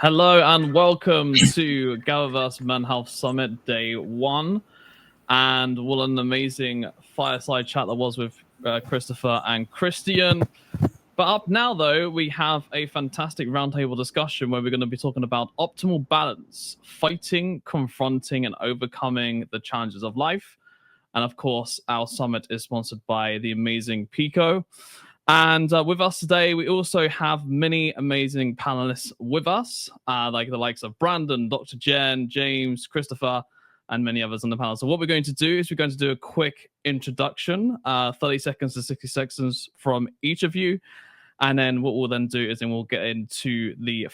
Hello and welcome to GatherVerse Mental Health Summit Day 1. And what an amazing fireside chat that was with Christopher and Christian. But up now, though, we have a fantastic roundtable discussion where we're going to be talking about optimal balance, fighting, confronting, and overcoming the challenges of life. And of course, our summit is sponsored by the amazing Pico. And with us today, we also have many amazing panelists with us, like the likes of Brandon, Dr. Jen, James, Christopher, and many others on the panel. So what we're going to do is we're going to do a quick introduction, 30 seconds to 60 seconds from each of you. And then what we'll then do is then we'll get into the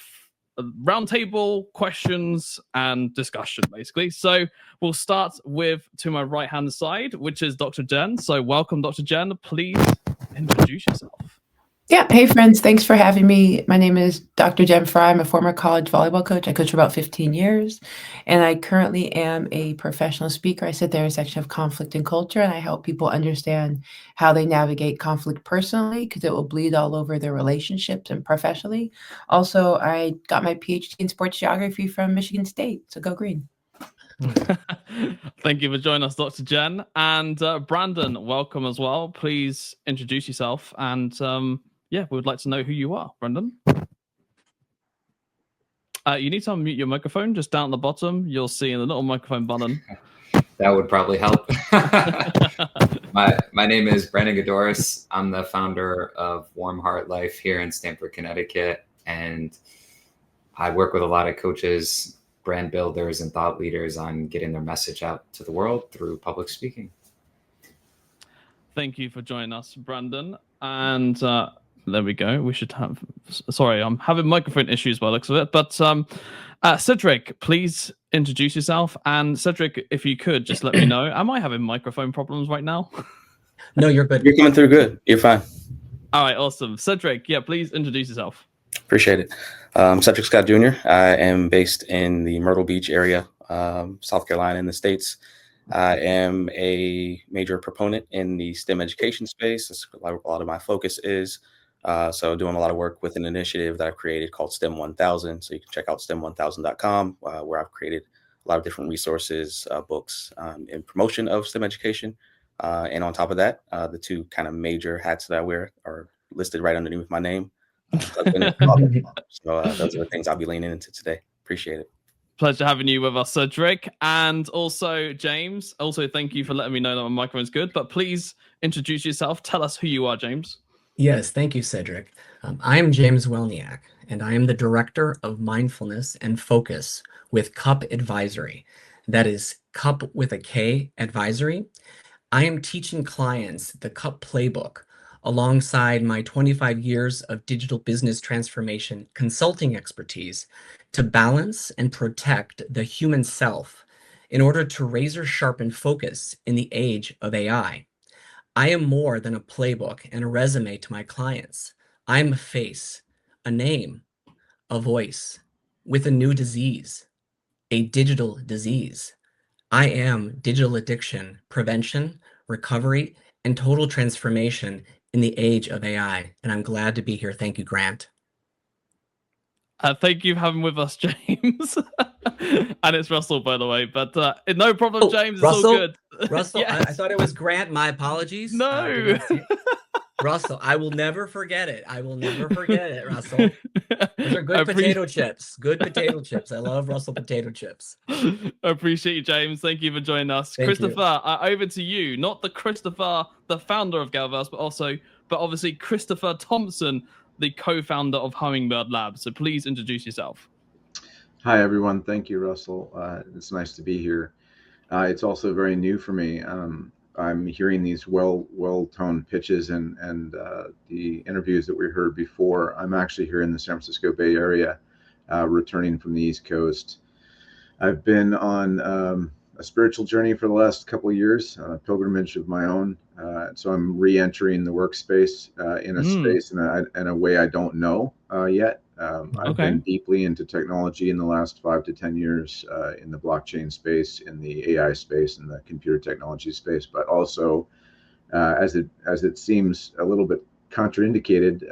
roundtable questions and discussion, basically. So we'll start with, to my right-hand side, which is Dr. Jen. So welcome, Dr. Jen. Please introduce yourself. Yeah. Hey, friends. Thanks for having me. My name is Dr. Jen Fry. I'm a former college volleyball coach. I coached for about 15 years, and I currently am a professional speaker. I sit there in a section of conflict and culture, and I help people understand how they navigate conflict personally, because it will bleed all over their relationships and professionally. Also, I got my PhD in sports geography from Michigan State, so go green. Thank you for joining us, Dr. Jen. And Brandon, welcome as well. Please introduce yourself. And we would like to know who you are, Brandon. You need to unmute your microphone just down at the bottom. You'll see in the little microphone button. That would probably help. My name is Brandon Godoris. I'm the founder of Warm Heart Life here in Stamford, Connecticut. And I work with a lot of coaches, brand builders, and thought leaders on getting their message out to the world through public speaking. Thank you for joining us, Brandon. And there we go. We should have... Sorry, I'm having microphone issues by the looks of it. But Cedric, please introduce yourself. And Cedric, if you could, just let me know. Am I having microphone problems right now? No, you're good. You're coming through good. You're fine. All right, awesome. Cedric, please introduce yourself. Appreciate it. Cedric Scott Jr. I am based in the Myrtle Beach area, South Carolina in the States. I am a major proponent in the STEM education space. That's a lot of my focus is. So doing a lot of work with an initiative that I've created called STEM 1000. So you can check out STEM1000.com, where I've created a lot of different resources, books, in promotion of STEM education. And on top of that, the two kind of major hats that I wear are listed right underneath my name. So those are the things I'll be leaning into today. Appreciate it. Pleasure having you with us, Cedric. And also, James, also thank you for letting me know that my microphone's good. But please introduce yourself. Tell us who you are, James. Yes, thank you, Cedric. I am James Welniak, and I am the Director of Mindfulness and Focus with CUP Advisory. That is CUP with a K Advisory. I am teaching clients the CUP playbook alongside my 25 years of digital business transformation consulting expertise to balance and protect the human self in order to razor sharpen focus in the age of AI. I am more than a playbook and a resume to my clients. I'm a face, a name, a voice with a new disease, a digital disease. I am digital addiction, prevention, recovery, and total transformation in the age of AI. And I'm glad to be here. Thank you, Grant. Thank you for having with us, James. And it's Russell, by the way. But no problem, James. Russell? It's all good. Russell, yes. I thought it was Grant. My apologies. No. Russell, I will never forget it. I will never forget it, Russell. Those are good potato chips. Good potato chips. I love Russell potato chips. I appreciate you, James. Thank you for joining us. Thank Christopher, over to you. Not the Christopher, the founder of GatherVerse, but obviously Christopher Thompson, the co-founder of Hummingbird Labs. So please introduce yourself. Hi, everyone. Thank you, Russell. It's nice to be here. It's also very new for me. I'm hearing these well-toned pitches and the interviews that we heard before. I'm actually here in the San Francisco Bay Area, returning from the East Coast. I've been on a spiritual journey for the last couple of years, a pilgrimage of my own. So I'm re-entering the workspace in a space in a way I don't know yet. I've been deeply into technology in the last 5 to 10 years in the blockchain space, in the AI space, in the computer technology space, but also as it seems a little bit contraindicated,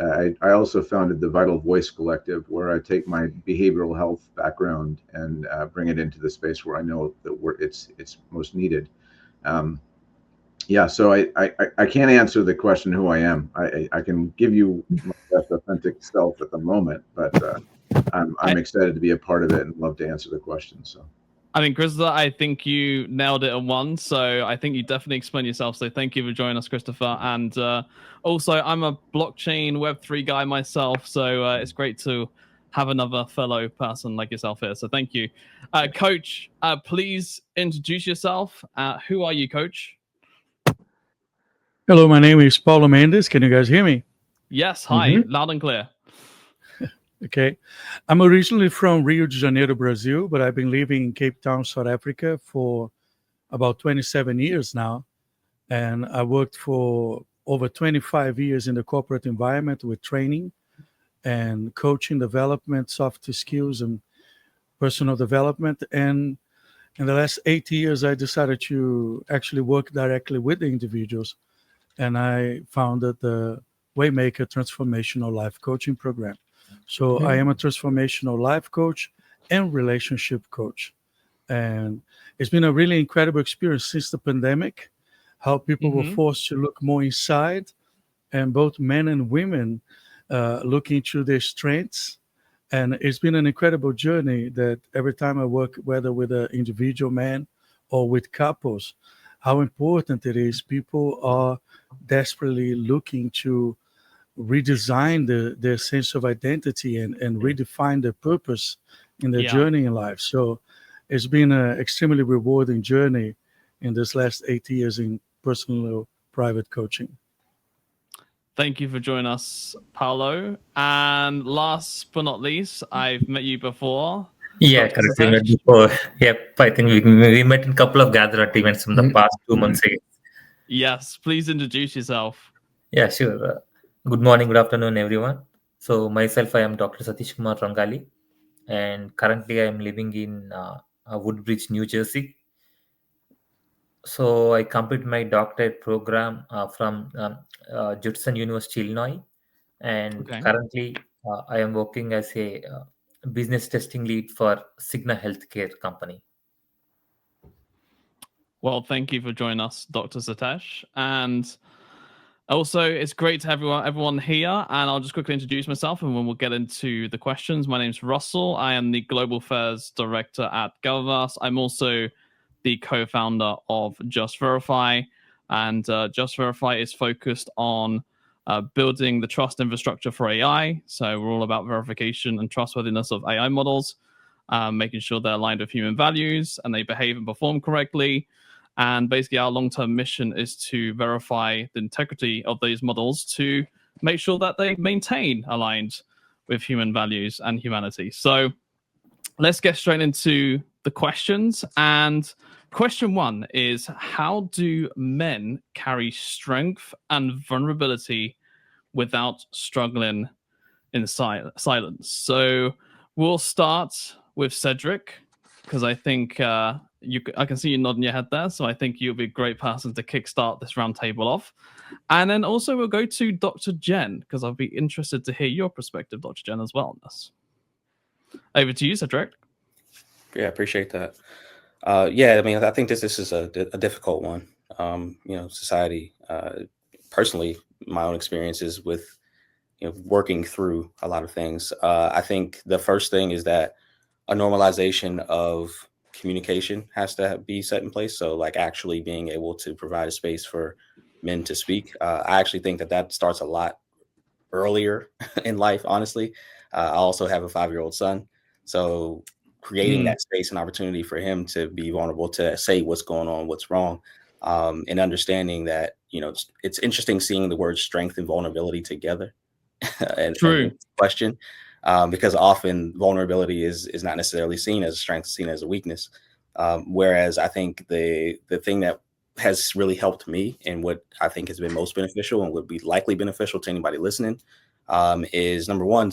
I also founded the Vital Voice Collective, where I take my behavioral health background and bring it into the space where I know that it's most needed. Yeah, so I can't answer the question who I am. I can give you my best authentic self at the moment, but I'm excited to be a part of it and love to answer the question. So. I mean, Christopher, I think you nailed it in one. So I think you definitely explained yourself. So thank you for joining us, Christopher. And also, I'm a blockchain Web3 guy myself. So it's great to have another fellow person like yourself here. So thank you. Coach, please introduce yourself. Who are you, Coach? Hello, my name is Paulo Mendes. Can you guys hear me? Yes. Hi. Loud and clear. Okay. I'm originally from Rio de Janeiro, Brazil, but I've been living in Cape Town, South Africa for about 27 years now. And I worked for over 25 years in the corporate environment with training and coaching, development, soft skills, and personal development. And in the last 8 years, I decided to actually work directly with the individuals. And I founded the Waymaker Transformational Life Coaching Program. So I am a transformational life coach and relationship coach. And it's been a really incredible experience since the pandemic, how people were forced to look more inside, and both men and women look into their strengths. And it's been an incredible journey that every time I work, whether with an individual man or with couples, how important it is. People are desperately looking to redesign their sense of identity and redefine their purpose in their journey in life. So it's been an extremely rewarding journey in this last 8 years in personal private coaching. Thank you for joining us, Paulo. And last but not least, I've met you before. Yeah, correct. We met before. Yep, I think we met in a couple of GatherVerse events from the past 2 months ago. Yes, please introduce yourself. Yeah, sure. Good morning, good afternoon, everyone. So myself, I am Dr. Satish Kumar Rangali, and currently I am living in Woodbridge, New Jersey. So I completed my doctorate program from Judson University, Illinois, and currently I am working as a business testing lead for Cigna Healthcare company. Well, thank you for joining us, Dr. Satish. And also, it's great to have everyone here. And I'll just quickly introduce myself and then we'll get into the questions. My name's Russell. I am the Global Affairs Director at GatherVerse. I'm also the co-founder of Just Verify. And Just Verify is focused on building the trust infrastructure for AI. So we're all about verification and trustworthiness of AI models, making sure they're aligned with human values and they behave and perform correctly. And basically, our long-term mission is to verify the integrity of these models to make sure that they maintain aligned with human values and humanity. So let's get straight into the questions. And question one is, how do men carry strength and vulnerability without struggling in silence? So we'll start with Cedric, because I think I can see you nodding your head there, so I think you'll be a great person to kickstart this roundtable off. And then also we'll go to Dr. Jen, because I'll be interested to hear your perspective, Dr. Jen, as well on this. Over to you, Cedric. Yeah, appreciate that. Yeah, I mean, I think this is a difficult one. Society, personally, my own experiences with working through a lot of things. I think the first thing is that a normalization of communication has to be set in place. So like actually being able to provide a space for men to speak. I actually think that starts a lot earlier in life, honestly. I also have a 5-year-old son. So creating that space and opportunity for him to be vulnerable, to say what's going on, what's wrong, and understanding that, it's interesting seeing the words strength and vulnerability together. and question. Because often vulnerability is not necessarily seen as a strength, seen as a weakness. Whereas I think the thing that has really helped me and what I think has been most beneficial and would be likely beneficial to anybody listening is, number one,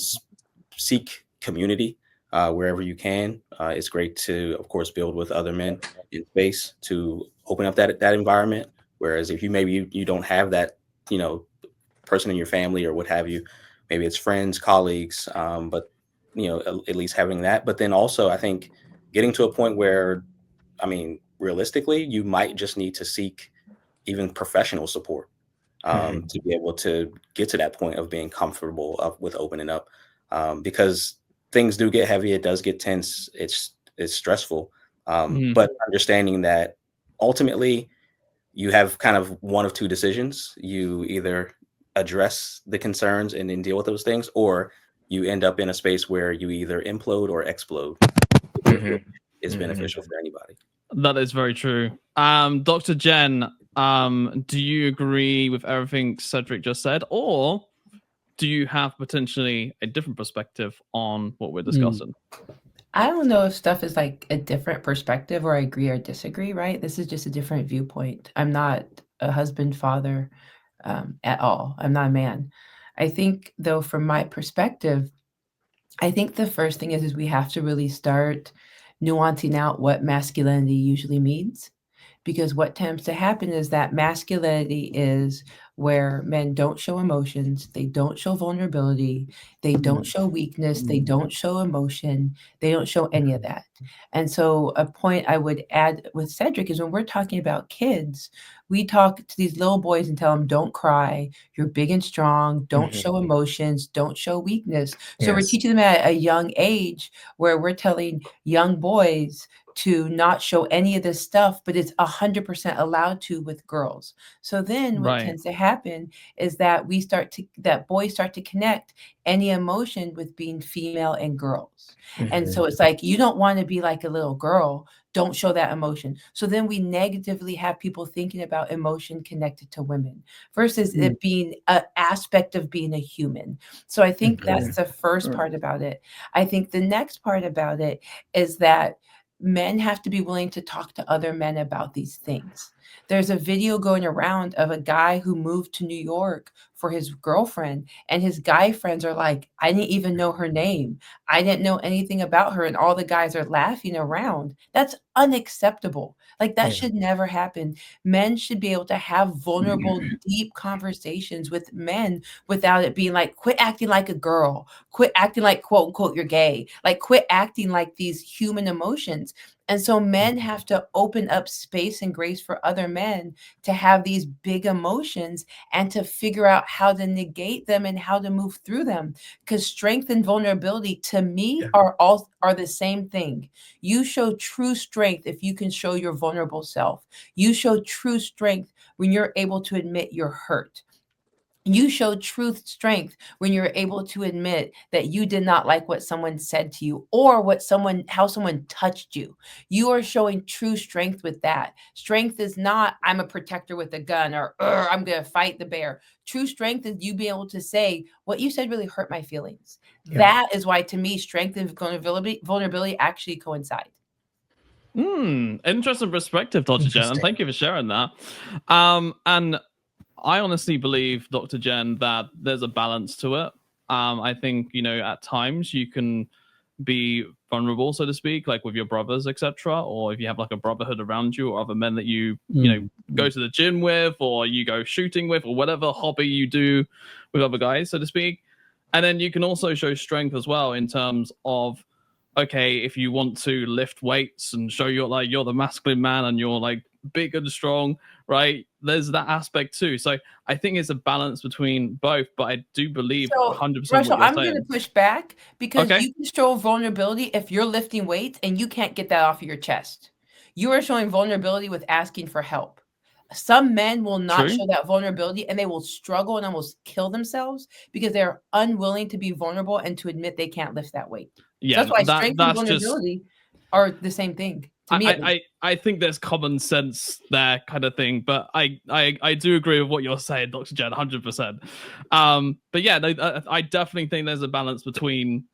seek community wherever you can. It's great to, of course, build with other men in space to open up that environment. Whereas if you don't have that, person in your family or what have you. Maybe it's friends, colleagues, but at least having that. But then also, I think getting to a point where, I mean, realistically, you might just need to seek even professional support to be able to get to that point of being comfortable with opening up, because things do get heavy. It does get tense. It's stressful. But understanding that ultimately you have kind of one of two decisions. You either address the concerns and then deal with those things, or you end up in a space where you either implode or explode. Is beneficial for anybody. That is very true. Dr. Jen, do you agree with everything Cedric just said, or do you have potentially a different perspective on what we're discussing? I don't know if stuff is like a different perspective or I agree or disagree, right? This is just a different viewpoint. I'm not a husband, father at all. I'm not a man. I think, though, from my perspective, I think the first thing is we have to really start nuancing out what masculinity usually means. Because what tends to happen is that masculinity is where men don't show emotions, they don't show vulnerability, they don't show weakness, they don't show emotion, they don't show any of that. And so a point I would add with Cedric is when we're talking about kids, we talk to these little boys and tell them, don't cry, you're big and strong, don't show emotions, don't show weakness. So we're teaching them at a young age where we're telling young boys to not show any of this stuff, but it's 100% allowed to with girls. So then what tends to happen is that boys start to connect any emotion with being female and girls. And so it's like, you don't want to be like a little girl, don't show that emotion. So then we negatively have people thinking about emotion connected to women versus it being an aspect of being a human. So I think that's the first part about it. I think the next part about it is that men have to be willing to talk to other men about these things. There's a video going around of a guy who moved to New York for his girlfriend, and his guy friends are like, I didn't even know her name. I didn't know anything about her. And all the guys are laughing around. That's unacceptable. Like that should never happen. Men should be able to have vulnerable, deep conversations with men without it being like, quit acting like a girl, quit acting like quote unquote you're gay, like quit acting like these human emotions. And so men have to open up space and grace for other men to have these big emotions and to figure out how to negate them and how to move through them. Because strength and vulnerability to me are the same thing. You show true strength if you can show your vulnerable self. You show true strength when you're able to admit you're hurt. You show strength when you're able to admit that you did not like what someone said to you or how someone touched you. You are showing true strength with that. Strength is not, I'm a protector with a gun or I'm going to fight the bear. True strength is you being able to say, what you said really hurt my feelings. That is why, to me, strength and vulnerability actually coincide. Interesting perspective, Dr. Jen, and thank you for sharing that. And I honestly believe, Dr. Jen, that there's a balance to it. I think, at times you can be vulnerable, so to speak, like with your brothers, etc. Or if you have like a brotherhood around you or other men that you go to the gym with or you go shooting with or whatever hobby you do with other guys, so to speak. And then you can also show strength as well in terms of, okay, if you want to lift weights and show you're the masculine man and you're like big and strong, right? There's that aspect too. So I think it's a balance between both, but I do believe 100% Russell, what I'm going to push back because you can show vulnerability if you're lifting weights and you can't get that off of your chest. You are showing vulnerability with asking for help. Some men will not show that vulnerability and they will struggle and almost kill themselves because they're unwilling to be vulnerable and to admit they can't lift that weight. Yeah, so that's why strength and vulnerability are the same thing. To me, I think there's common sense there, kind of thing, but I do agree with what you're saying, Dr. Jen, 100%. But yeah, I definitely think there's a balance between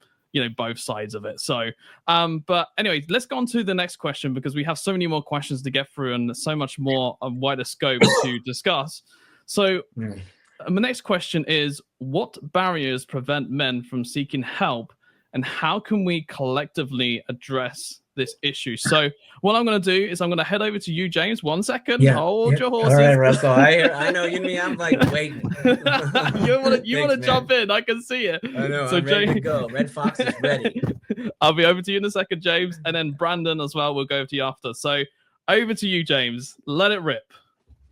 both sides of it. So, but anyway, let's go on to the next question because we have so many more questions to get through and so much more of wider scope to discuss. So, the next question is: what barriers prevent men from seeking help and how can we collectively address this issue? So what I'm going to do is I'm going to head over to you, James. 1 second. Yeah. Hold your horses. All right, Russell. I know you and me. I'm like waiting. you want to jump in? I can see it. I know. So I'm ready to go. Red Fox is ready. I'll be over to you in a second, James, and then Brandon as well. We'll go over to you after. So over to you, James. Let it rip.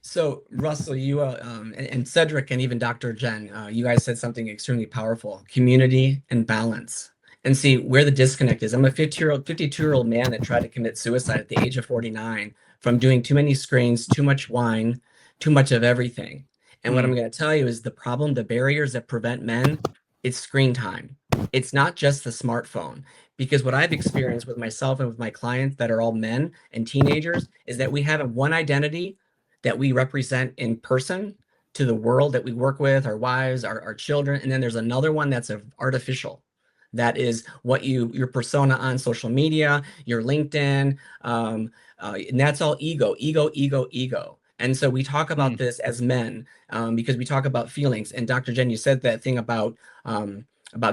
So Russell, you and Cedric and even Dr. Jen, you guys said something extremely powerful: community and balance. And see where the disconnect is. I'm a 52-year-old man that tried to commit suicide at the age of 49 from doing too many screens, too much wine, too much of everything. And what I'm going to tell you is the problem, the barriers that prevent men, it's screen time. It's not just the smartphone. Because what I've experienced with myself and with my clients that are all men and teenagers is that we have one identity that we represent in person to the world that we work with, our wives, our children. And then there's another one that's artificial. That is what your persona on social media, your LinkedIn, and that's all ego. And so we talk about this as men because we talk about feelings. And Dr. Jen, you said that thing about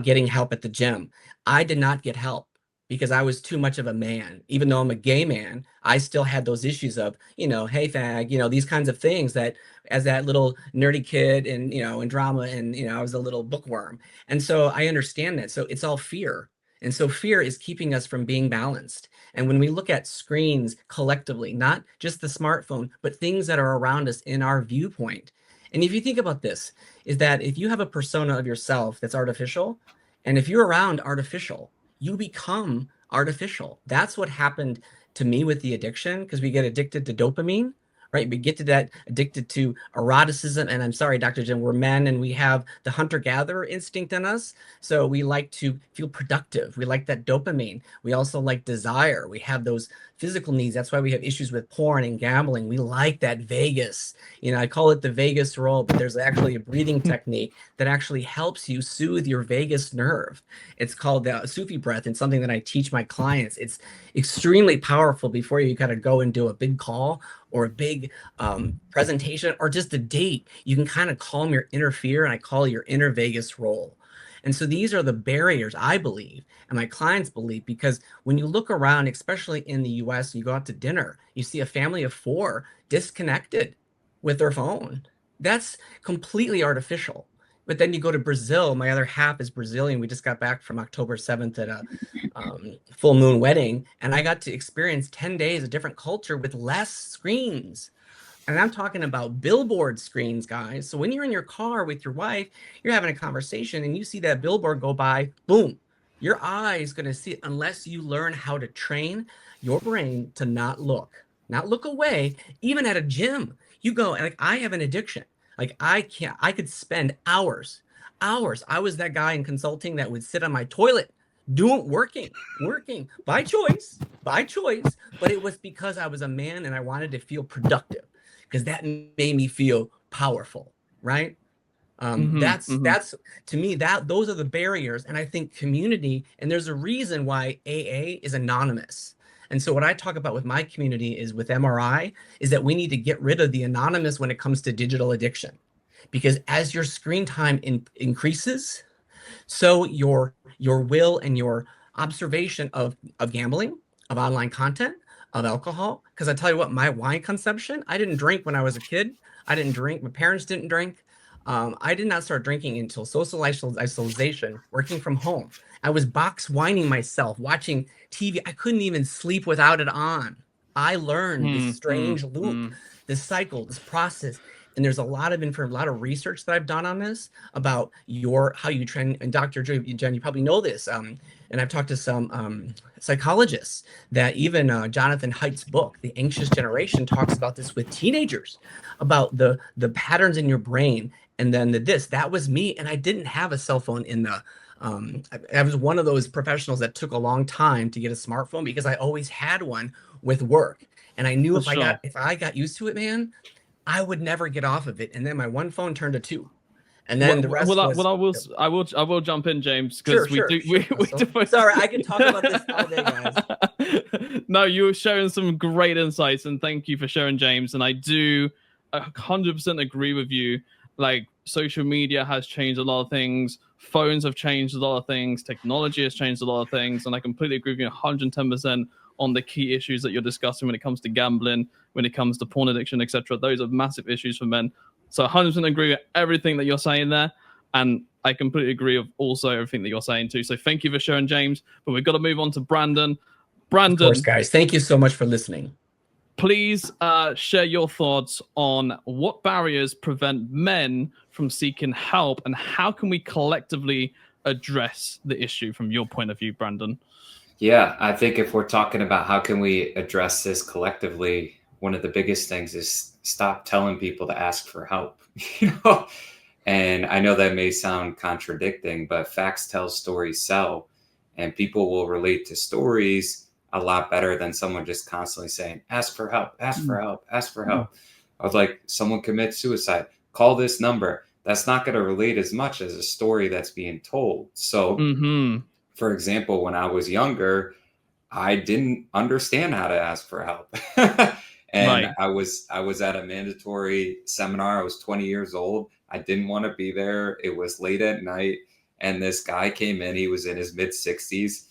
getting help at the gym. I did not get help because I was too much of a man. Even though I'm a gay man, I still had those issues of, hey fag, these kinds of things that as that little nerdy kid and, in drama and, I was a little bookworm. And so I understand that. So it's all fear. And so fear is keeping us from being balanced. And when we look at screens collectively, not just the smartphone, but things that are around us in our viewpoint. And if you think about this, is that if you have a persona of yourself that's artificial, and if you're around artificial, you become artificial. That's what happened to me with the addiction, because we get addicted to dopamine, right? We get to that addicted to eroticism. And I'm sorry, Dr. Jen, we're men and we have the hunter-gatherer instinct in us. So we like to feel productive. We like that dopamine. We also like desire. We have those physical needs. That's why we have issues with porn and gambling. We like that Vegas. I call it the Vegas roll, but there's actually a breathing technique that actually helps you soothe your vagus nerve. It's called the Sufi breath, and something that I teach my clients. It's extremely powerful before you kind of go and do a big call or a big presentation or just a date. You can kind of calm your inner fear, and I call it your inner vagus roll. And so these are the barriers, I believe, and my clients believe, because when you look around, especially in the US, you go out to dinner, you see a family of 4 disconnected with their phone. That's completely artificial. But then you go to Brazil, my other half is Brazilian. We just got back from October 7th at a full moon wedding, and I got to experience 10 days of different culture with less screens. And I'm talking about billboard screens, guys. So when you're in your car with your wife, you're having a conversation and you see that billboard go by, boom, your eye is going to see it unless you learn how to train your brain to not look away. Even at a gym, you go, like, I have an addiction. Like I could spend hours. I was that guy in consulting that would sit on my toilet working by choice, but it was because I was a man and I wanted to feel productive, because that made me feel powerful, right? That's to me, those are the barriers. And I think community, and there's a reason why AA is anonymous. And so what I talk about with my community is with MRI is that we need to get rid of the anonymous when it comes to digital addiction, because as your screen time increases, so your will and your observation of gambling, of online content, of alcohol. Because I tell you what, my wine consumption, I didn't drink when I was a kid. I didn't drink. My parents didn't drink. I did not start drinking until social isolation, working from home. I was box wining myself, watching TV. I couldn't even sleep without it on. I learned this strange loop, this cycle, this process. And there's a lot of research that I've done on this about how you train. And Dr. Jen, you probably know this. And I've talked to some psychologists that even Jonathan Haidt's book, The Anxious Generation, talks about this with teenagers, about the patterns in your brain. And then that was me. And I didn't have a cell phone in the, I was one of those professionals that took a long time to get a smartphone because I always had one with work. And I knew if I got used to it, man, I would never get off of it. And then my one phone turned to 2. And then the rest I will jump in, James, because sorry, I could talk about this all day, guys. No, you were sharing some great insights, and thank you for sharing, James. And I do 100% agree with you. like social media has changed a lot of things, phones have changed a lot of things, technology has changed a lot of things, and I completely agree with you 110% on the key issues that you're discussing when it comes to gambling, when it comes to porn addiction, etc. Those are massive issues for men. So 100% agree with everything that you're saying there, and I completely agree with also everything that you're saying too. So thank you for sharing, James. But we've got to move on to Brandon. Brandon, of course, guys, thank you so much for listening. Please share your thoughts on what barriers prevent men from seeking help, and how can we collectively address the issue from your point of view, Brandon? Yeah, I think if we're talking about how can we address this collectively, one of the biggest things is stop telling people to ask for help. And I know that may sound contradicting, but facts tell, stories sell, and people will relate to stories a lot better than someone just constantly saying, ask for help, ask for help, ask for help. I was like, someone commits suicide, call this number. That's not going to relate as much as a story that's being told. So, for example, when I was younger, I didn't understand how to ask for help. And I was at a mandatory seminar. I was 20 years old. I didn't want to be there. It was late at night. And this guy came in, he was in his mid 60s.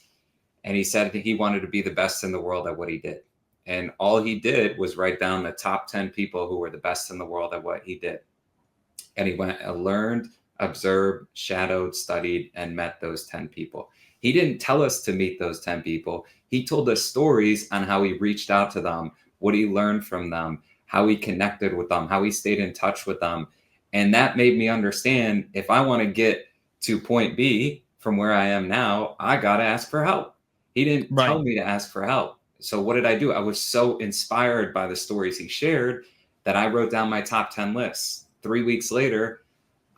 And he said he wanted to be the best in the world at what he did. And all he did was write down the top 10 people who were the best in the world at what he did. And he went and learned, observed, shadowed, studied, and met those 10 people. He didn't tell us to meet those 10 people. He told us stories on how he reached out to them, what he learned from them, how he connected with them, how he stayed in touch with them. And that made me understand, if I want to get to point B from where I am now, I got to ask for help. He didn't tell me to ask for help. So what did I do? I was so inspired by the stories he shared that I wrote down my top 10 lists. 3 weeks later,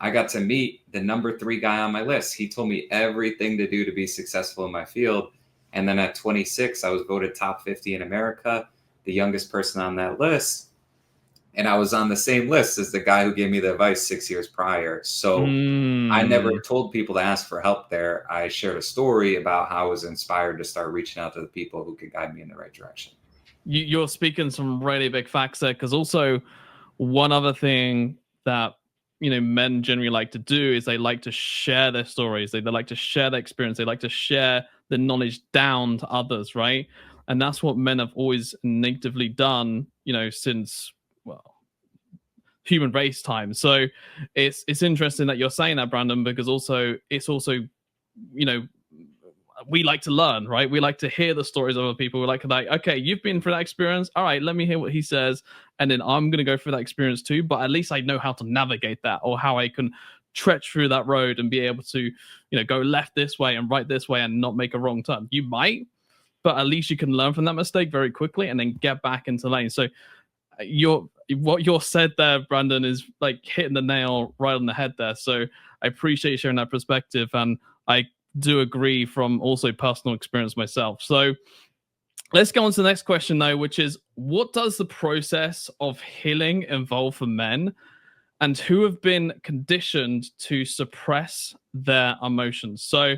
I got to meet the number 3 guy on my list. He told me everything to do to be successful in my field. And then at 26, I was voted top 50 in America, the youngest person on that list. And I was on the same list as the guy who gave me the advice 6 years prior. So I never told people to ask for help there. I shared a story about how I was inspired to start reaching out to the people who could guide me in the right direction. You're speaking some really big facts there, because also one other thing that men generally like to do is they like to share their stories. They like to share their experience. They like to share the knowledge down to others, right? And that's what men have always natively done, since, well, human race time. So it's interesting that you're saying that, Brandon, because it's also we like to learn, right? We like to hear the stories of other people. We're like, okay, you've been through that experience. All right, let me hear what he says. And then I'm going to go through that experience too. But at least I know how to navigate that, or how I can trudge through that road and be able to, go left this way and right this way and not make a wrong turn. You might, but at least you can learn from that mistake very quickly and then get back into lane. So what you said there, Brandon, is like hitting the nail right on the head there. So I appreciate you sharing that perspective. And I do agree from also personal experience myself. So let's go on to the next question though, which is, what does the process of healing involve for men, and who have been conditioned to suppress their emotions? So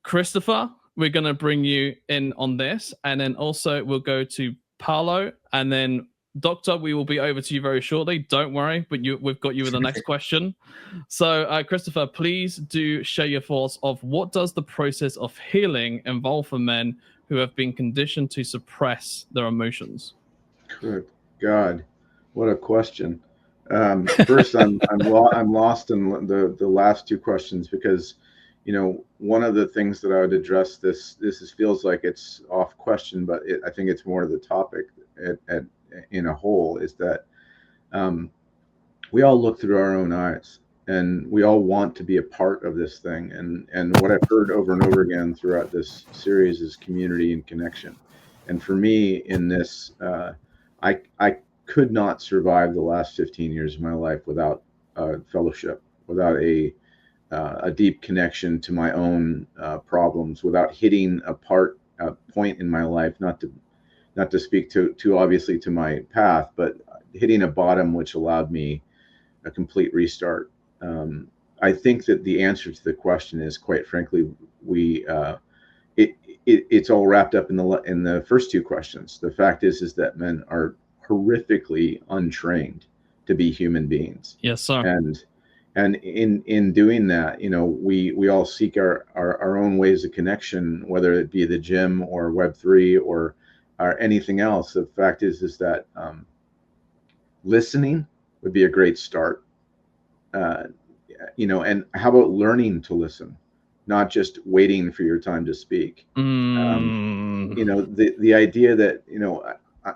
Christopher, we're going to bring you in on this, and then also we'll go to Paolo, and then Doctor, we will be over to you very shortly. Don't worry, but we've got you with the next question. So, Christopher, please do share your thoughts of what does the process of healing involve for men who have been conditioned to suppress their emotions? Good God, what a question! First, I'm lost in the last 2 questions, because one of the things that I would address, this feels like it's off question, but I think it's more to the topic in a whole, is that we all look through our own eyes, and we all want to be a part of this thing. And what I've heard over and over again throughout this series is community and connection. And for me in this, I could not survive the last 15 years of my life without fellowship, without a deep connection to my own problems, without hitting a point in my life, not to speak too obviously to my path, but hitting a bottom which allowed me a complete restart. I think that the answer to the question is, quite frankly, it's all wrapped up in the first 2 questions. The fact is that men are horrifically untrained to be human beings. Yes, sir. And in doing that, you know, we all seek our own ways of connection, whether it be the gym or Web3 or anything else. The fact is that listening would be a great start. You know, and how about learning to listen, not just waiting for your time to speak? You know, the idea that, you know,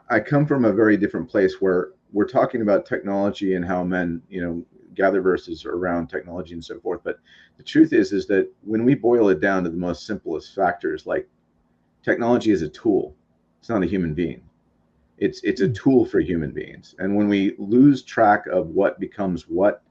I come from a very different place where we're talking about technology and how men, you know, GatherVerse is around technology and so forth. But the truth is that when we boil it down to the most simplest factors, like technology is a tool, it's not a human being. It's a tool for human beings. And when we lose track of what becomes what,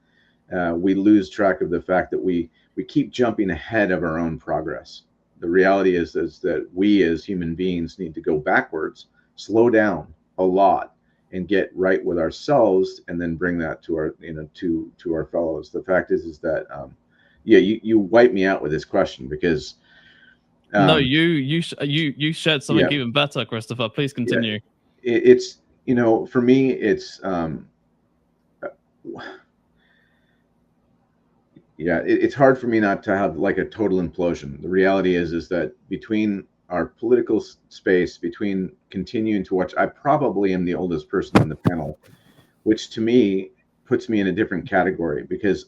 we lose track of the fact that we keep jumping ahead of our own progress. The reality is that we as human beings need to go backwards, slow down a lot, and get right with ourselves, and then bring that to our, you know, to our fellows. The fact is that yeah, you wipe me out with this question because no, you shared something even better, Christopher. Please continue. Yeah, it's, you know, for me, it's yeah, it's hard for me not to have like a total implosion. The reality is that between our political space, between continuing to watch, I probably am the oldest person on the panel, which to me puts me in a different category because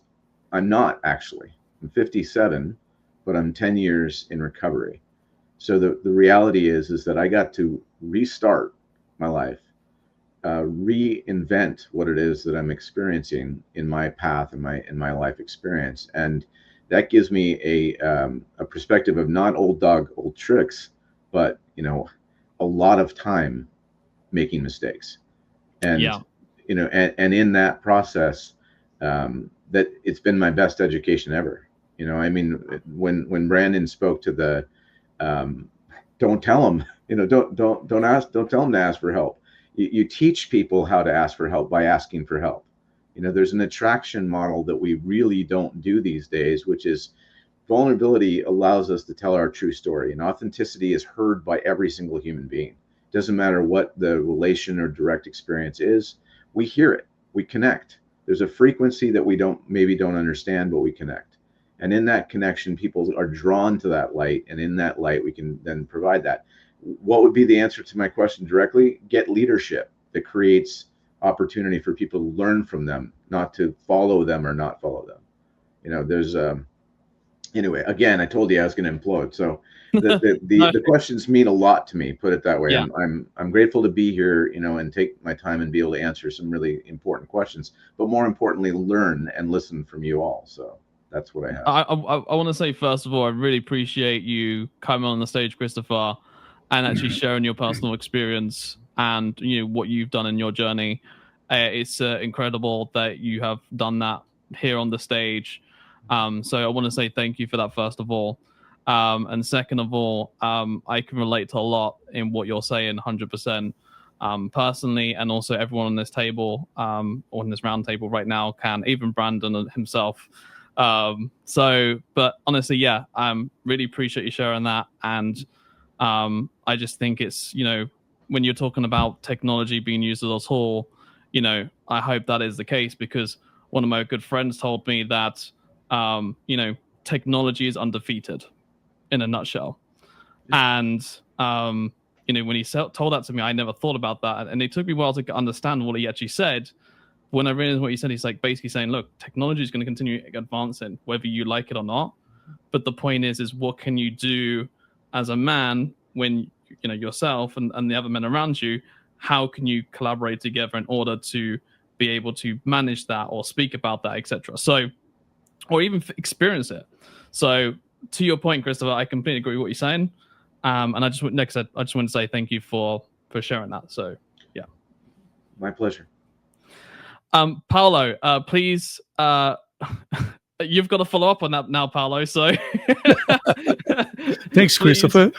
I'm not actually. I'm 57, but I'm 10 years in recovery. So the reality is that I got to restart my life, reinvent what it is that I'm experiencing in my path, in my life experience, and that gives me a perspective of not old dog, old tricks, but, you know, a lot of time making mistakes, and you know, and in that process, that it's been my best education ever. You know, I mean, when Brandon spoke to the don't tell them, you know, don't tell them to ask for help. You teach people how to ask for help by asking for help. You know, there's an attraction model that we really don't do these days, which is vulnerability allows us to tell our true story, and authenticity is heard by every single human being. Doesn't matter what the relation or direct experience is, we hear it, we connect. There's a frequency that we maybe don't understand, but we connect. And in that connection, people are drawn to that light, and in that light, we can then provide that. What would be the answer to my question directly? Get leadership that creates opportunity for people to learn from them, not to follow them or not follow them. You know, there's anyway, again, I told you I was going to implode. So the questions mean a lot to me, put it that way. Yeah. I'm grateful to be here, you know, and take my time and be able to answer some really important questions, but more importantly, learn and listen from you all. So that's what I have. I want to say, first of all, I really appreciate you coming on the stage, Christopher, and actually sharing your personal experience and, you know, what you've done in your journey. It's incredible that you have done that here on the stage. So I want to say thank you for that, first of all. And second of all, I can relate to a lot in what you're saying, 100%. Personally, and also everyone on this table, or on this round table right now can, even Brandon himself. But honestly, yeah, really appreciate you sharing that. And I just think it's, you know, when you're talking about technology being used as a tool, you know, I hope that is the case, because one of my good friends told me that, you know, technology is undefeated in a nutshell. And, you know, when he told that to me, I never thought about that. And it took me a while to understand what he actually said. When I realized what he said, he's like basically saying, look, technology is going to continue advancing, whether you like it or not. But the point is what can you do as a man when, you know, yourself and the other men around you, how can you collaborate together in order to be able to manage that or speak about that, etc. So, or even experience it. So to your point, Christopher, I completely agree with what you're saying. And I just want to say thank you for sharing that. So yeah. My pleasure. Paolo, please, you've got to follow up on that now, Paolo. So thanks, Christopher.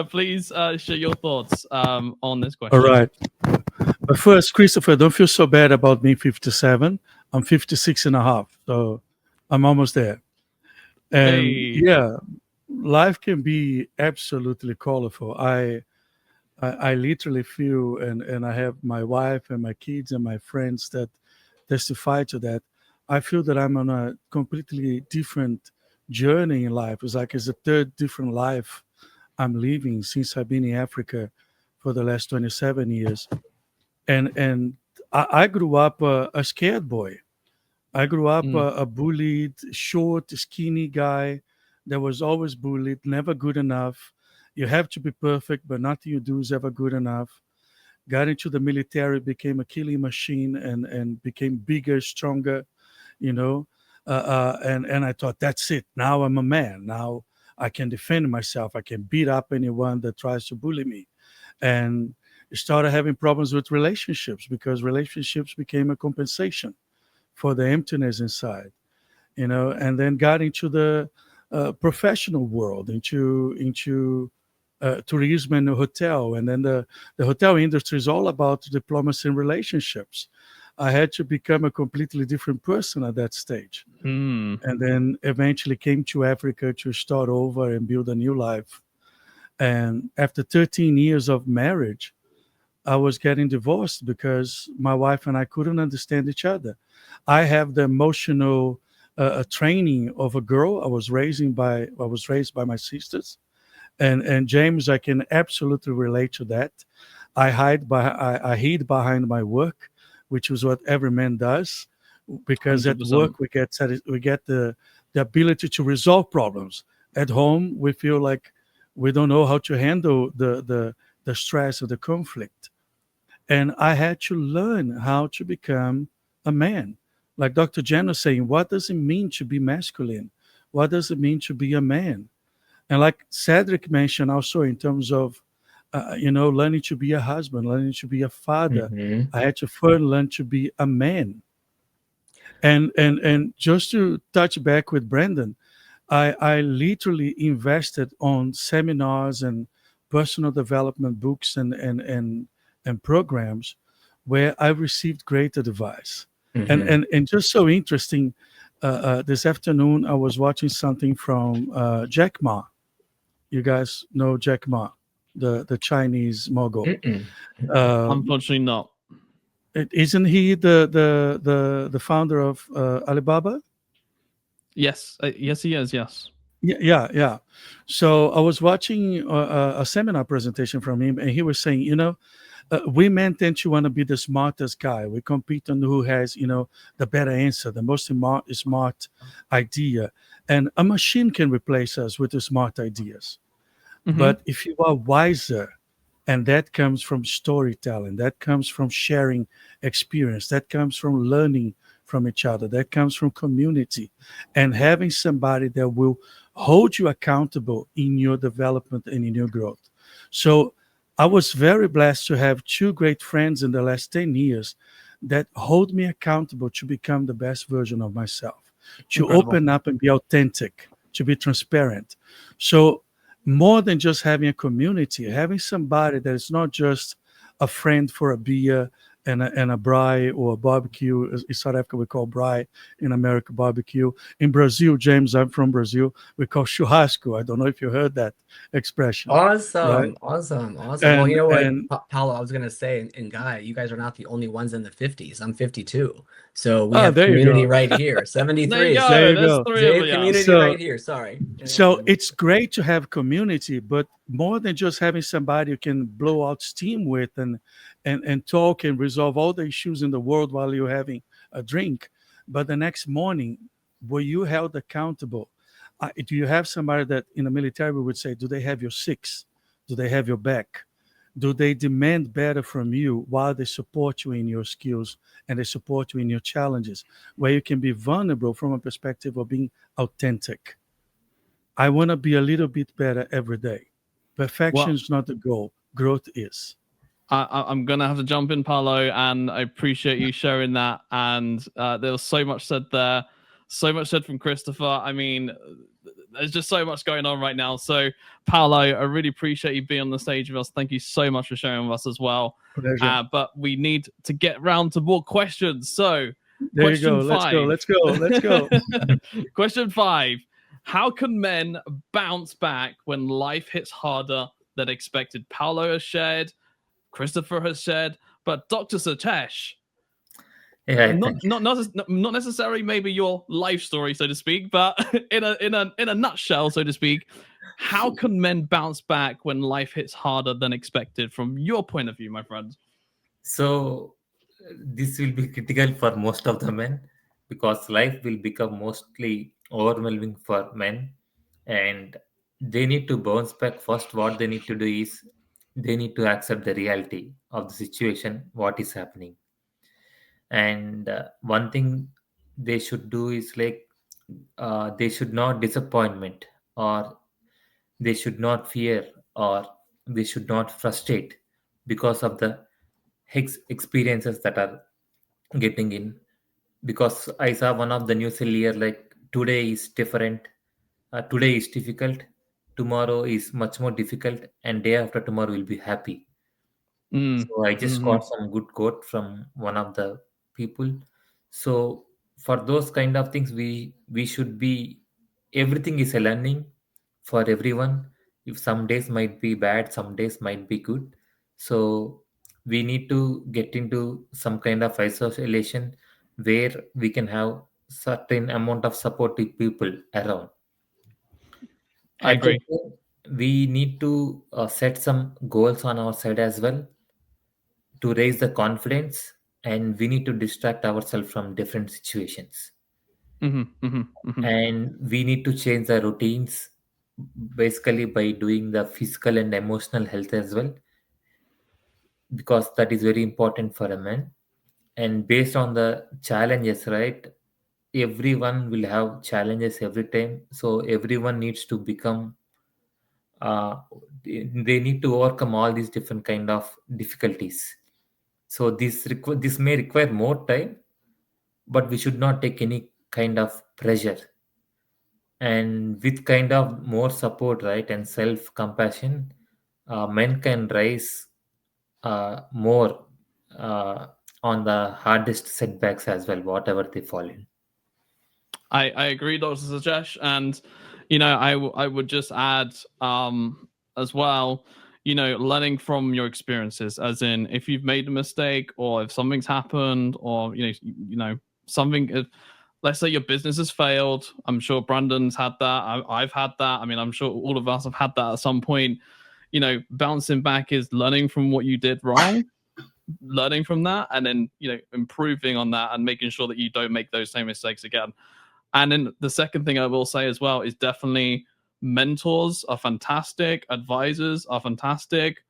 Please share your thoughts on this question. All right. But first, Christopher, don't feel so bad about me 57. I'm 56 and a half. So I'm almost there. And yeah, life can be absolutely colorful. I literally feel, and I have my wife and my kids and my friends that testify to that. I feel that I'm on a completely different journey in life. It's like it's a third different life I'm living since I've been in Africa for the last 27 years. And I grew up a scared boy. I grew up a bullied, short, skinny guy that was always bullied, never good enough. You have to be perfect, but nothing you do is ever good enough. Got into the military, became a killing machine, and became bigger, stronger, you know. And I thought, that's it. Now I'm a man. Now I can defend myself. I can beat up anyone that tries to bully me. And started having problems with relationships because relationships became a compensation for the emptiness inside, and then got into the professional world, into tourism and hotel, and then the hotel industry is all about diplomacy and relationships. I had to become a completely different person at that stage, and then eventually came to Africa to start over and build a new life. And after 13 years of marriage, I was getting divorced because my wife and I couldn't understand each other. I have the emotional training of a girl. I was raised by my sisters, and James, I can absolutely relate to that. I hid behind my work, which is what every man does, because 100%. at work we get the ability to resolve problems. At home, we feel like we don't know how to handle the stress of the conflict. And I had to learn how to become a man. Like Dr. Jen was saying, what does it mean to be masculine? What does it mean to be a man? And like Cedric mentioned also in terms of, learning to be a husband, learning to be a father, I had to first learn to be a man. And just to touch back with Brandon, I literally invested on seminars and personal development books and programs where I received great advice. And just so interesting, this afternoon I was watching something from Jack Ma. You guys know Jack Ma, the Chinese mogul. Unfortunately not. Isn't he the founder of Alibaba? Yes, yes, he is. Yes. Yeah. So I was watching a seminar presentation from him, and he was saying, we men tend to want to be the smartest guy. We compete on who has, the better answer, the most smart idea. And a machine can replace us with the smart ideas. But if you are wiser, and that comes from storytelling, that comes from sharing experience, that comes from learning from each other, that comes from community, and having somebody that will hold you accountable in your development and in your growth. So I was very blessed to have two great friends in the last 10 years that hold me accountable to become the best version of myself, to open up and be authentic, to be transparent. So more than just having a community, having somebody that is not just a friend for a beer and a braai or a barbecue. In South Africa, we call braai. In America, barbecue. In Brazil, James, I'm from Brazil, we call churrasco. I don't know if you heard that expression. Awesome. Well, you know what, And Paulo, I was going to say, and Guy, you guys are not the only ones in the 50s. I'm 52. So we have community right here. 73. There you go. There you There's go. three of you. Community right here. Sorry. So it's great to have community, but more than just having somebody you can blow out steam with and talk and resolve all the issues in the world while you're having a drink. But the next morning, were you held accountable? Do you have somebody that in the military we would say, do they have your six? Do they have your back? Do they demand better from you while they support you in your skills and they support you in your challenges, where you can be vulnerable from a perspective of being authentic? I want to be a little bit better every day. Perfection is not the goal. Growth is. I'm going to have to jump in, Paulo, and I appreciate you sharing that. And there was so much said there, so much said from Christopher. I mean, there's just so much going on right now. So, Paulo, I really appreciate you being on the stage with us. Thank you so much for sharing with us as well. Pleasure. But we need to get round to more questions. So, there question you go. 5. Let's go. Question 5. How can men bounce back when life hits harder than expected. Paolo has shared, Christopher has shared, but Dr. Satesh, not necessarily maybe your life story, so to speak, but in a nutshell, so to speak, how can men bounce back when life hits harder than expected from your point of view, my friend? So this will be critical for most of the men, because life will become mostly overwhelming for men, and they need to bounce back. First, what they need to do is they need to accept the reality of the situation, what is happening. And one thing they should do is like, they should not disappointment, or they should not fear, or they should not frustrate because of the experiences that are getting in. Because I saw one of the news earlier, like today is different, today is difficult, tomorrow is much more difficult, and day after tomorrow will be happy. So I just got some good quote from one of the people. So for those kind of things, we should be, everything is a learning for everyone. If some days might be bad, some days might be good. So we need to get into some kind of isolation where we can have certain amount of supportive people around. I agree. We need to set some goals on our side as well to raise the confidence, and we need to distract ourselves from different situations. And we need to change the routines, basically by doing the physical and emotional health as well, because that is very important for a man. And based on the challenges, right, everyone will have challenges every time, so everyone needs to become, uh, they need to overcome all these different kind of difficulties. So this may require more time, but we should not take any kind of pressure. And with kind of more support, right, and self compassion, men can rise more on the hardest setbacks as well, whatever they fall in. I agree, Dr. Sajesh, and I would just add as well, learning from your experiences, as in if you've made a mistake or if something's happened, or something. Let's say your business has failed. I'm sure Brandon's had that. I've had that. I mean, I'm sure all of us have had that at some point. Bouncing back is learning from what you did wrong, learning from that, and then improving on that and making sure that you don't make those same mistakes again. And then the second thing I will say as well is definitely mentors are fantastic, advisors are fantastic,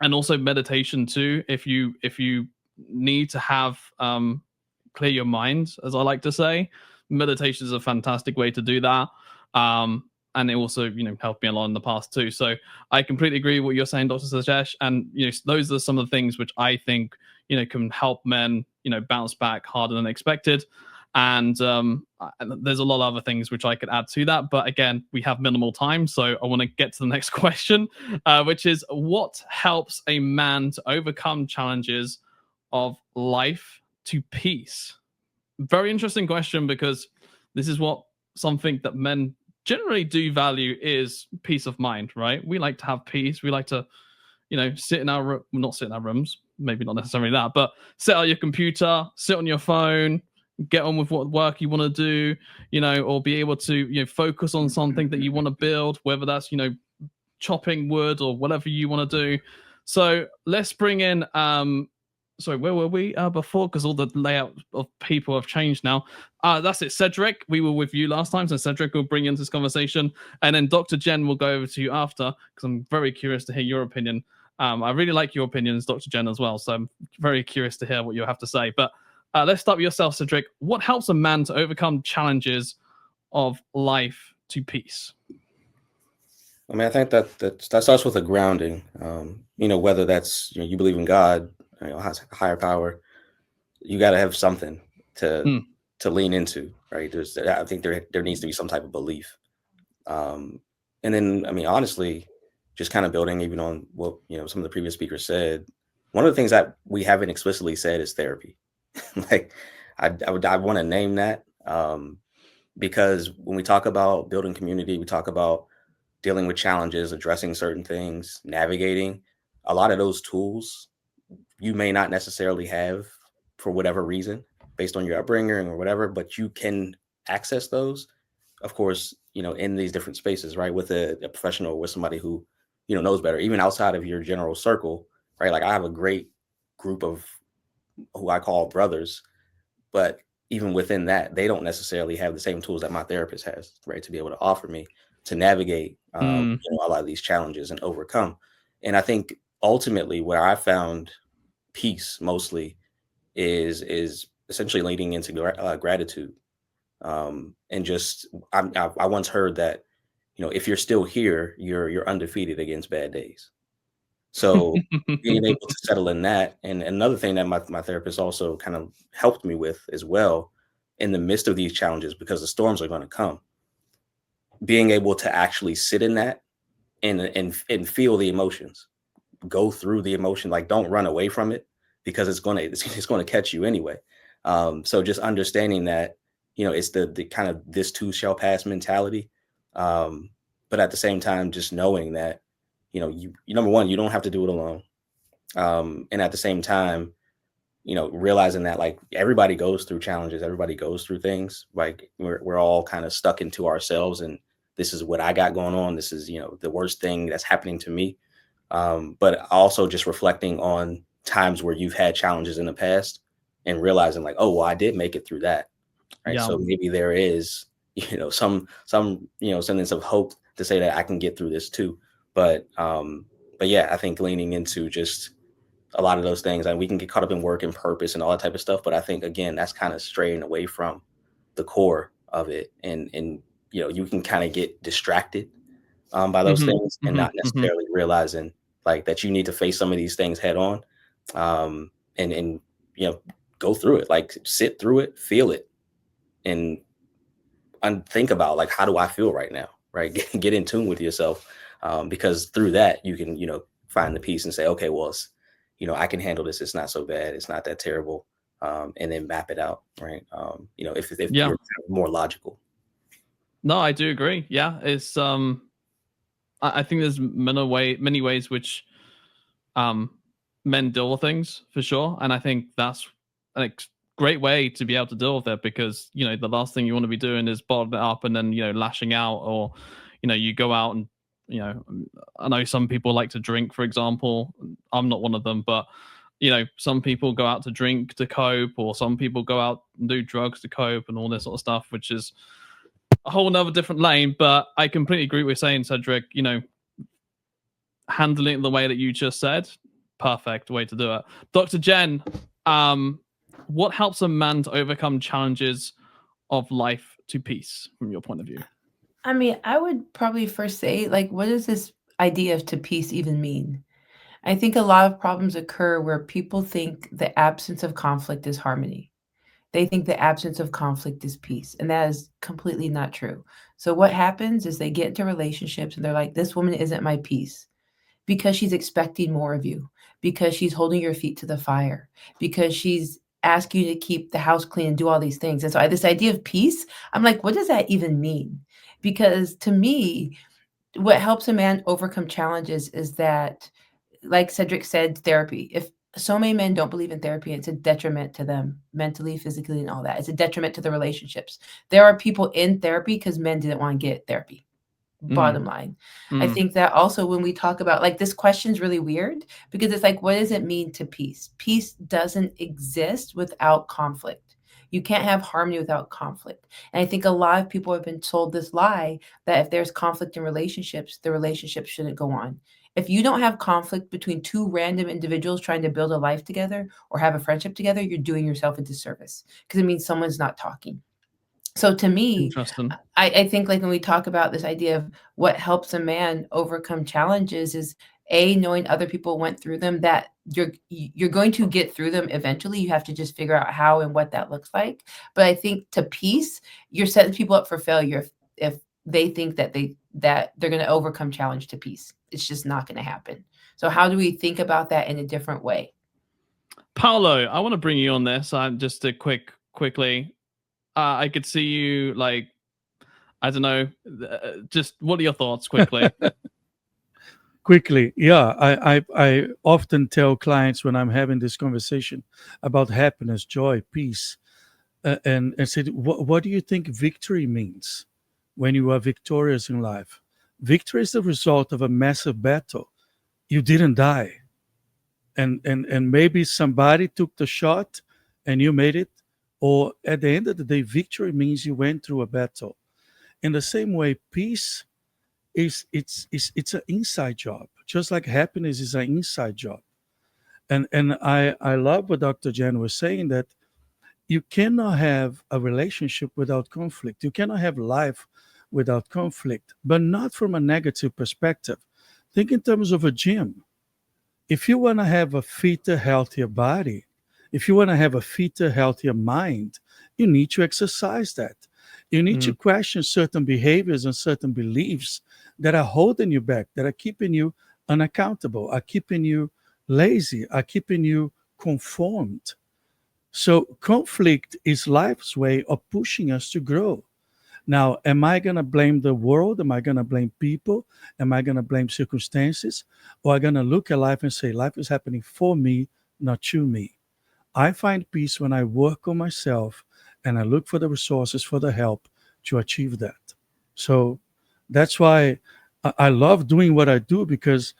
and also meditation too. If you need to have clear your mind, as I like to say, meditation is a fantastic way to do that. And it also helped me a lot in the past too. So I completely agree with what you're saying, Dr. Sajesh, and those are some of the things which I think can help men bounce back harder than expected. And there's a lot of other things which I could add to that, but again, we have minimal time, so I want to get to the next question, which is, what helps a man to overcome challenges of life to peace? Very interesting question, because this is something that men generally do value, is peace of mind, right? We like to have peace. We like to sit in our not sit in our rooms, maybe not necessarily that, but sit at your computer, sit on your phone, get on with what work you want to do, or be able to focus on something that you want to build, whether that's chopping wood or whatever you want to do. So let's bring in sorry, where were we before? Because all the layout of people have changed now. That's it, Cedric. We were with you last time, so Cedric will bring into this conversation, and then Dr. Jen will go over to you after, because I'm very curious to hear your opinion. I really like your opinions, Dr. Jen, as well, so I'm very curious to hear what you have to say. But let's start with yourself, Cedric. What helps a man to overcome challenges of life to peace? I mean, I think that starts with a grounding. Whether that's you believe in God, higher power, you got to have something to lean into, right? I think there needs to be some type of belief, and then I mean, honestly, just kind of building even on what some of the previous speakers said. One of the things that we haven't explicitly said is therapy. Like, I want to name that, because when we talk about building community, we talk about dealing with challenges, addressing certain things, navigating, a lot of those tools you may not necessarily have for whatever reason, based on your upbringing or whatever, but you can access those, of course, in these different spaces, right? With a professional, with somebody who, knows better, even outside of your general circle, right? Like I have a great group of who I call brothers, but even within that, they don't necessarily have the same tools that my therapist has, right? To be able to offer me to navigate, a lot of these challenges and overcome. And I think ultimately where I found peace mostly is essentially leading into gratitude. And just, I once heard that, if you're still here, you're undefeated against bad days. So being able to settle in that, and another thing that my therapist also kind of helped me with as well, in the midst of these challenges, because the storms are going to come, being able to actually sit in that and feel the emotions, go through the emotion, like don't run away from it, because it's going to catch you anyway. So just understanding that, it's the kind of this too shall pass mentality. But at the same time, just knowing that, you number one, you don't have to do it alone. And at the same time, realizing that like everybody goes through challenges, everybody goes through things, like we're all kind of stuck into ourselves, and this is what I got going on. This is, the worst thing that's happening to me. But also just reflecting on times where you've had challenges in the past and realizing like, oh, well, I did make it through that. Right. Yeah. So maybe there is, some semblance of hope to say that I can get through this too. But yeah, I think leaning into just a lot of those things, and we can get caught up in work and purpose and all that type of stuff. But I think, again, that's kind of straying away from the core of it. And you can kind of get distracted by those things and not necessarily realizing like that you need to face some of these things head on, and go through it, like sit through it, feel it, and think about like, how do I feel right now? Right. Get in tune with yourself, because through that you can, find the peace and say, okay, well, it's, I can handle this. It's not so bad. It's not that terrible. And then map it out. Right. If you're more logical. No, I do agree. Yeah. It's, I think there's many ways which men deal with things, for sure. And I think that's a great way to be able to deal with it, because, the last thing you want to be doing is bottling it up and then, lashing out, or, you go out and, I know some people like to drink, for example. I'm not one of them, but, some people go out to drink to cope, or some people go out and do drugs to cope and all this sort of stuff, which is a whole nother different lane. But I completely agree with saying, Cedric, handling it the way that you just said, perfect way to do it. Dr. Jen, what helps a man to overcome challenges of life to peace from your point of view? I mean, I would probably first say, like, what does this idea of to peace even mean? I think a lot of problems occur where people think the absence of conflict is harmony. They think the absence of conflict is peace, and that is completely not true. So what happens is they get into relationships and they're like, this woman isn't my peace, because she's expecting more of you, because she's holding your feet to the fire, because she's asking you to keep the house clean and do all these things. And so this idea of peace, I'm like, what does that even mean? Because to me, what helps a man overcome challenges is that, like Cedric said, therapy. If so many men don't believe in therapy, it's a detriment to them mentally, physically, and all that. It's a detriment to the relationships. There are people in therapy because men didn't want to get therapy. Bottom line. I think that also when we talk about, like, this question's really weird, because it's like, what does it mean to peace? Peace doesn't exist without conflict. You can't have harmony without conflict. And I think a lot of people have been told this lie that if there's conflict in relationships, the relationship shouldn't go on. If you don't have conflict between two random individuals trying to build a life together or have a friendship together, you're doing yourself a disservice, because it means someone's not talking. So to me, I think, like, when we talk about this idea of what helps a man overcome challenges is knowing other people went through them, that you're going to get through them eventually. You have to just figure out how and what that looks like. But I think to peace, you're setting people up for failure if they think that they're going to overcome challenge to peace. It's just not going to happen. So how do we think about that in a different way? Paolo, I want to bring you on this. Just to quickly. I could see you, like, I don't know. Just what are your thoughts quickly? Quickly, yeah. I often tell clients when I'm having this conversation about happiness, joy, peace, and said, what do you think victory means when you are victorious in life? Victory is the result of a massive battle. You didn't die. And maybe somebody took the shot and you made it. Or at the end of the day, victory means you went through a battle. In the same way, peace it's an inside job, just like happiness is an inside job. And I love what Dr. Jen was saying, that you cannot have a relationship without conflict. You cannot have life without conflict, but not from a negative perspective. Think in terms of a gym. If you want to have a fitter, healthier body, if you want to have a fitter, healthier mind, you need to exercise that. You need to question certain behaviors and certain beliefs that are holding you back, that are keeping you unaccountable, are keeping you lazy, are keeping you conformed. So conflict is life's way of pushing us to grow. Now, am I going to blame the world? Am I going to blame people? Am I going to blame circumstances? Or am I going to look at life and say, life is happening for me, not to me? I find peace when I work on myself and I look for the resources, for the help to achieve that. So that's why I love doing what I do, because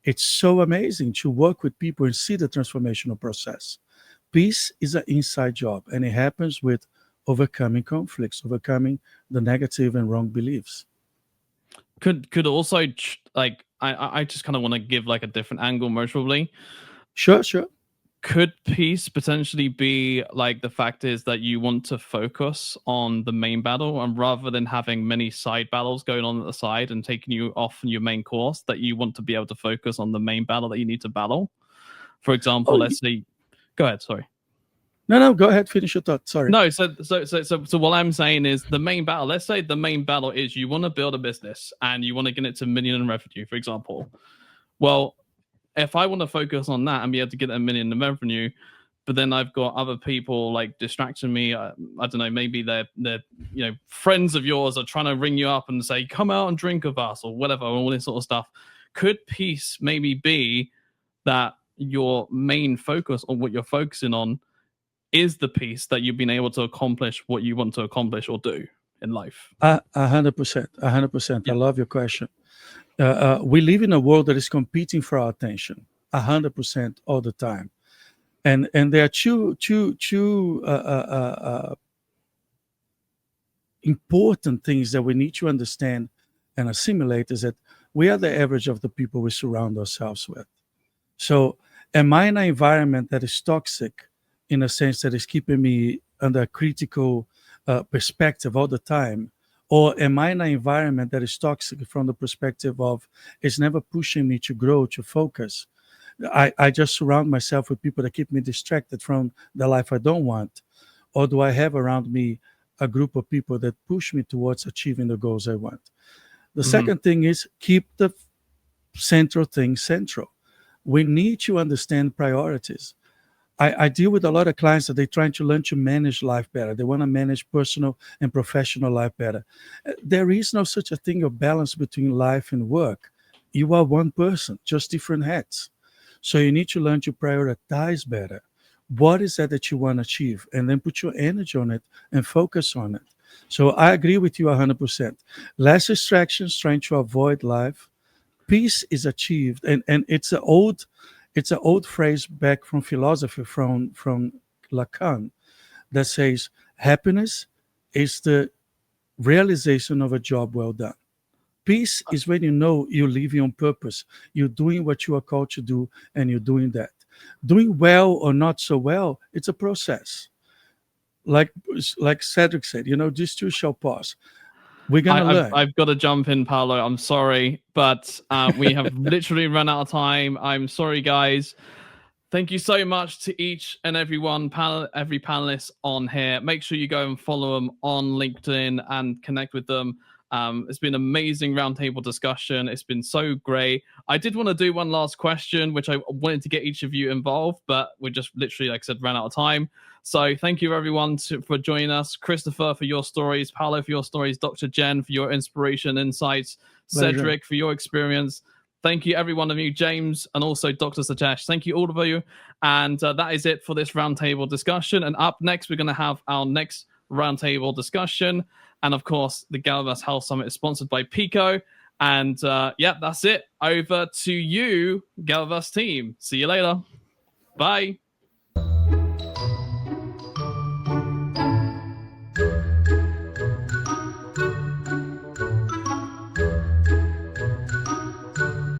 it's so amazing to work with people and see the transformational process. Peace is an inside job, and it happens with overcoming conflicts, overcoming the negative and wrong beliefs. Could also, like, I just kind of want to give like a different angle, most probably. Sure. Could peace potentially be like the fact is that you want to focus on the main battle, and rather than having many side battles going on at the side and taking you off your main course, that you want to be able to focus on the main battle that you need to battle? For example, let's say, go ahead, sorry. No, go ahead, finish your thought. Sorry. No, so what I'm saying is the main battle. Let's say the main battle is you want to build a business and you want to get it to $1 million in revenue, for example. Well, if I want to focus on that and be able to get $1 million in revenue, but then I've got other people like distracting me. I don't know, maybe they're friends of yours are trying to ring you up and say, come out and drink with us or whatever, all this sort of stuff. Could peace maybe be that your main focus on what you're focusing on is the peace that you've been able to accomplish what you want to accomplish or do in life? 100%. I love your question. We live in a world that is competing for our attention 100% all the time. And there are two important things that we need to understand and assimilate, is that we are the average of the people we surround ourselves with. So am I in an environment that is toxic, in a sense that is keeping me under a critical perspective all the time? Or am I in an environment that is toxic from the perspective of it's never pushing me to grow, to focus? I just surround myself with people that keep me distracted from the life I don't want. Or do I have around me a group of people that push me towards achieving the goals I want? The second thing is keep the central thing central. We need to understand priorities. I deal with a lot of clients that they're trying to learn to manage life better. They want to manage personal and professional life better. There is no such a thing of balance between life and work. You are one person, just different hats. So you need to learn to prioritize better. What is that you want to achieve? And then put your energy on it and focus on it. So I agree with you 100%. Less distractions, trying to avoid life. Peace is achieved. And it's an old phrase back from philosophy, from Lacan, that says happiness is the realization of a job well done. Peace is when you know you're living on purpose. You're doing what you are called to do, and you're doing that. Doing well or not so well, it's a process. Like Cedric said, this too shall pass. We're going to learn. I've got to jump in, Paolo. I'm sorry, but we have literally run out of time. I'm sorry, guys. Thank you so much to each and every panelist on here. Make sure you go and follow them on LinkedIn and connect with them. It's been an amazing roundtable discussion. It's been so great. I did want to do one last question, which I wanted to get each of you involved, but we just literally, like I said, ran out of time. So thank you everyone for joining us. Christopher for your stories, Paolo for your stories, Dr. Jen for your inspiration, insights, Pleasure. Cedric for your experience. Thank you every one of you, James and also Dr. Sajesh. Thank you all of you. And that is it for this roundtable discussion. And up next, we're going to have our next roundtable discussion. And of course, the GatherVerse Health Summit is sponsored by Pico. And yeah, that's it. Over to you, GatherVerse team. See you later. Bye.